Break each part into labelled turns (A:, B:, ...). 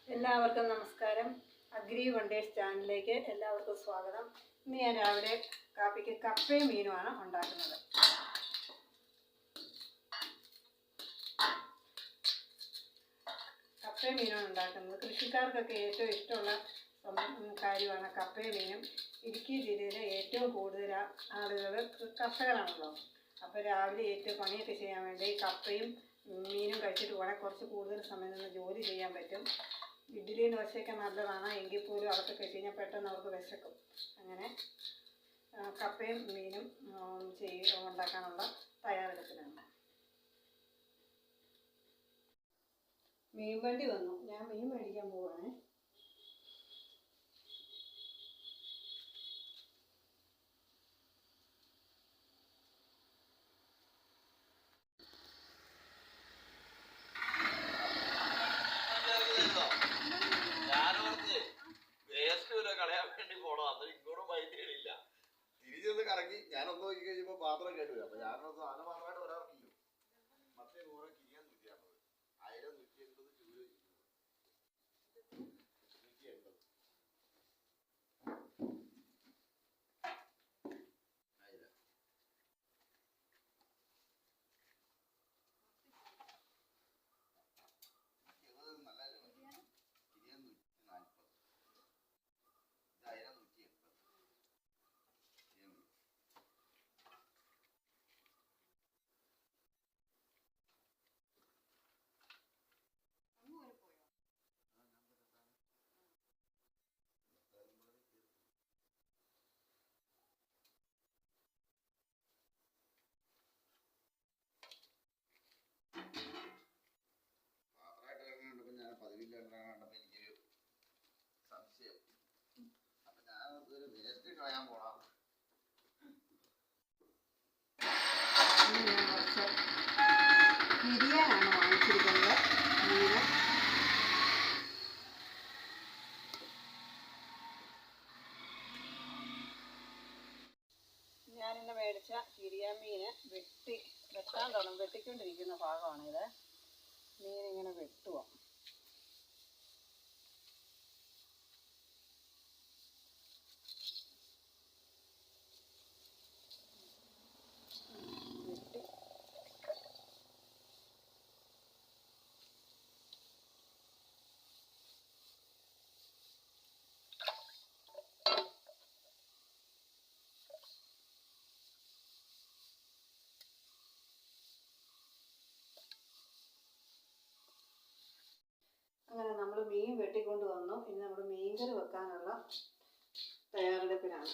A: എല്ലാവർക്കും നമസ്കാരം. Agri wonders ചാനലിലേക്ക് എല്ലാവർക്കും സ്വാഗതം. ഇന്ന് ഞാൻ രാവിലെ കാപ്പിക്ക് കപ്പയും മീനുമാണ് ഉണ്ടാക്കുന്നത്. കപ്പയും മീനുമാണ് ഉണ്ടാക്കുന്നത്. കൃഷിക്കാർക്കൊക്കെ ഏറ്റവും ഇഷ്ടമുള്ള കാര്യമാണ് കപ്പയും മീനും. ഇടുക്കി ജില്ലയിലെ ഏറ്റവും കൂടുതൽ ആളുകൾ കർഷകരാണല്ലോ. അപ്പോൾ രാവിലെ ഏറ്റവും പണിയൊക്കെ ചെയ്യാൻ വേണ്ടി കപ്പയും മീനും കഴിച്ചിട്ട് പോകണേ കുറച്ച് കൂടുതൽ സമയം നിന്ന് ജോലി ചെയ്യാൻ പറ്റും. ഇഡ്ഡലിയും ദോശയൊക്കെ നല്ലതാണ്, എങ്കിൽ പോലും അതൊക്കെ കഴിഞ്ഞാൽ പെട്ടെന്ന് അവർക്ക് വിശക്കും. അങ്ങനെ കപ്പയും മീനും ഉണ്ടാക്കാനുള്ള തയ്യാറെടുപ്പിലാണ്. മീൻ വണ്ടി വന്നു, ഞാൻ മീൻ മേടിക്കാൻ പോവാണേ.
B: കറങ്ങി ഞാനൊന്ന് നോക്കി കഴിഞ്ഞപ്പോ പാത്രം കേട്ടു. അപ്പൊ ഞാനൊന്ന് സാധനം മാത്രമായിട്ട് വരാറില്ലല്ലോ. മറ്റേ നൂറ് കിരിയാൻ 150, 1000 180 ചൂര് 180. പതിവില്ലാണ്ടപ്പോ എനിക്കൊരു സംശയം. അപ്പൊ ഞാൻ ഒരു വേസ്റ്റ് കളയാൻ പോണം.
A: ബിരിയാണിയാണ് വാങ്ങിച്ചിരിക്കുന്നത്. മീന് ഞാനിന്ന് മേടിച്ച കിരിയാൻ മീന് വെട്ടിക്കൊണ്ടിരിക്കുന്ന ഭാഗമാണിത്. മീനിങ്ങനെ വെട്ടുക. അങ്ങനെ നമ്മൾ മീൻ വെട്ടിക്കൊണ്ട് വന്നു. ഇനി നമ്മൾ മീൻകറി വെക്കാനുള്ള തയ്യാറെടുപ്പിലാണ്.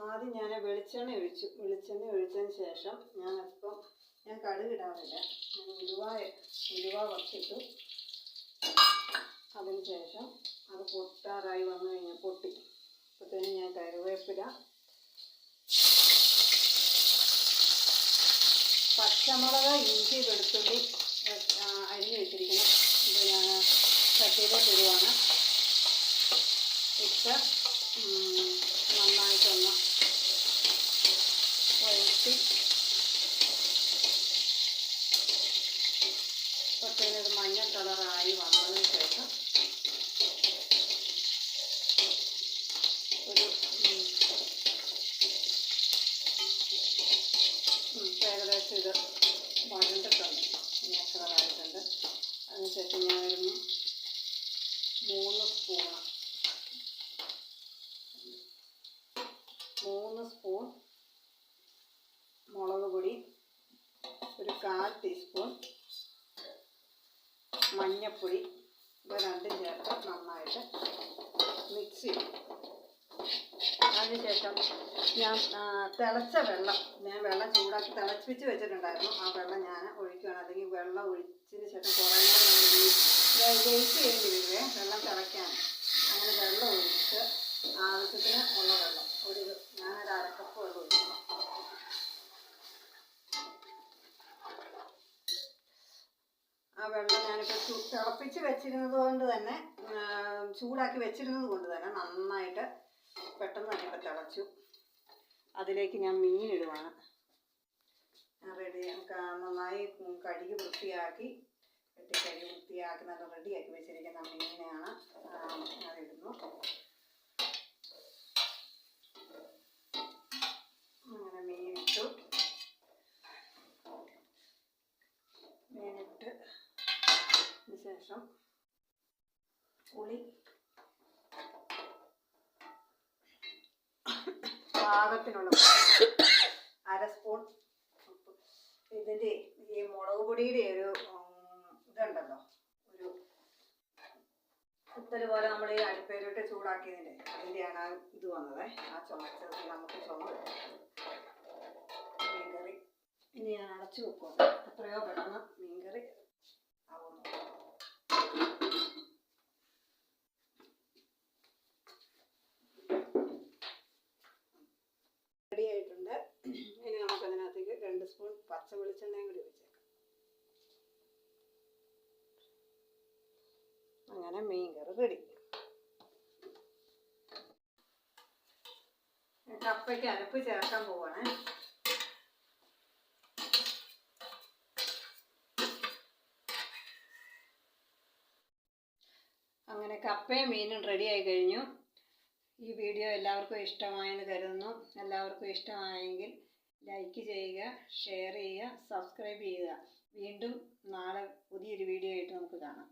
A: ആദ്യം ഞാൻ വെളിച്ചെണ്ണ ഒഴിച്ചതിന് ശേഷം ഞാൻ കടുകിടാറില്ല. ഞാൻ ഉലുവ വറുത്തിട്ടു. അതിന് ശേഷം അത് പൊട്ടാറായി വന്നു കഴിഞ്ഞാൽ അപ്പോഴത്തേനും ഞാൻ കറിവേപ്പില, പച്ചമുളക്, ഇഞ്ചി, വെളുത്തുള്ളി അരിഞ്ഞു വെച്ചിരിക്കണം. ഇത് ഞാൻ ചട്ടിയിലോട്ട് ഇടുവാണ്. ഇട്ട് നന്നായിട്ടൊന്ന് വഴറ്റി കുറച്ചൊരു മഞ്ഞ കളറായി വന്നതിന് ശേഷം ഒരു ഏകദേശം ഇത് വഴണ്ടിട്ടുണ്ട്, മഞ്ഞ കളറായിട്ടുണ്ട്. അതിനുശേഷം ഞാനൊരു 3 സ്പൂൺ മുളക് പൊടി, ഒരു 1/4 ടീസ്പൂൺ മഞ്ഞൾപ്പൊടി, ഇവ രണ്ടും ചേർത്ത് നന്നായിട്ട് മിക്സ് ചെയ്യും. അതിനുശേഷം ഞാൻ വെള്ളം ചൂടാക്കി തിളപ്പിച്ച് വെച്ചിട്ടുണ്ടായിരുന്നു. ആ വെള്ളം ഞാൻ ഒഴിക്കുകയാണ്. അല്ലെങ്കിൽ വെള്ളം ഒഴിച്ചതിന് ശേഷം കുറേ നേരം വെയിറ്റ് ചെയ്യേണ്ടി വരുവേ വെള്ളം തിളയ്ക്കാൻ. അങ്ങനെ വെള്ളം ഒഴിച്ച് ആവശ്യത്തിന് ഉള്ള വെള്ളം ഞാനൊരു 1/2 കപ്പ് വെള്ളം ഒഴിക്കണം. ആ വെള്ളം ഞാനിപ്പോൾ തിളപ്പിച്ച് വെച്ചിരുന്നത് കൊണ്ട് തന്നെ, ചൂടാക്കി വെച്ചിരുന്നത് കൊണ്ട് തന്നെ നന്നായിട്ട് പെട്ടെന്ന് തന്നെ ഇപ്പോൾ തിളച്ചു. അതിലേക്ക് ഞാൻ മീൻ ഇടുവാണ്. നന്നായി കഴുകി വൃത്തിയാക്കി വെട്ടിക്കഴുകി വൃത്തിയാക്കുന്നത് റെഡിയാക്കി വെച്ചിരിക്കുന്ന മീനാണ്. അതിടുന്നു. അങ്ങനെ മീനിട്ടു. ശേഷം പുളി പാകത്തിനുള്ള 1/2 സ്പൂൺ ഉപ്പ്. ഇതിൻ്റെ ഈ മുളക് പൊടിയുടെ ഒരു ഇതുണ്ടല്ലോ, ഒരു കുത്തൽ പോലെ നമ്മൾ ഈ അരിപ്പയിലോട്ട് ചൂടാക്കിയതിൻ്റെ അതിൻ്റെയാണ് ആ ഇത് വന്നത്. ആ ചുമച്ചത് നമുക്ക് ചുമ മീൻകറി ഇനി ഞാൻ അടച്ചു വെക്കും. എത്രയോ പെട്ടെന്ന് മീൻകറി ആവുന്നു. റെഡി ആയിട്ടുണ്ട്. ഇനി നമുക്കതിനകത്തേക്ക് 2 സ്പൂൺ പച്ച വെളിച്ചെണ്ണയും കൂടി വെച്ചേക്കാം. അങ്ങനെ മീൻകറി റെഡി. കപ്പയ്ക്ക് അരപ്പ് ചേർക്കാൻ പോവാണ്. അങ്ങനെ കപ്പയും മീനും റെഡി ആയി കഴിഞ്ഞു. ഈ വീഡിയോ എല്ലാവർക്കും ഇഷ്ടമായെന്ന് കരുതുന്നു. എല്ലാവർക്കും ഇഷ്ടമായെങ്കിൽ ലൈക്ക് ചെയ്യുക, ഷെയർ ചെയ്യുക, സബ്സ്ക്രൈബ് ചെയ്യുക. വീണ്ടും നാളെ പുതിയൊരു വീഡിയോ ആയിട്ട് നമുക്ക് കാണാം.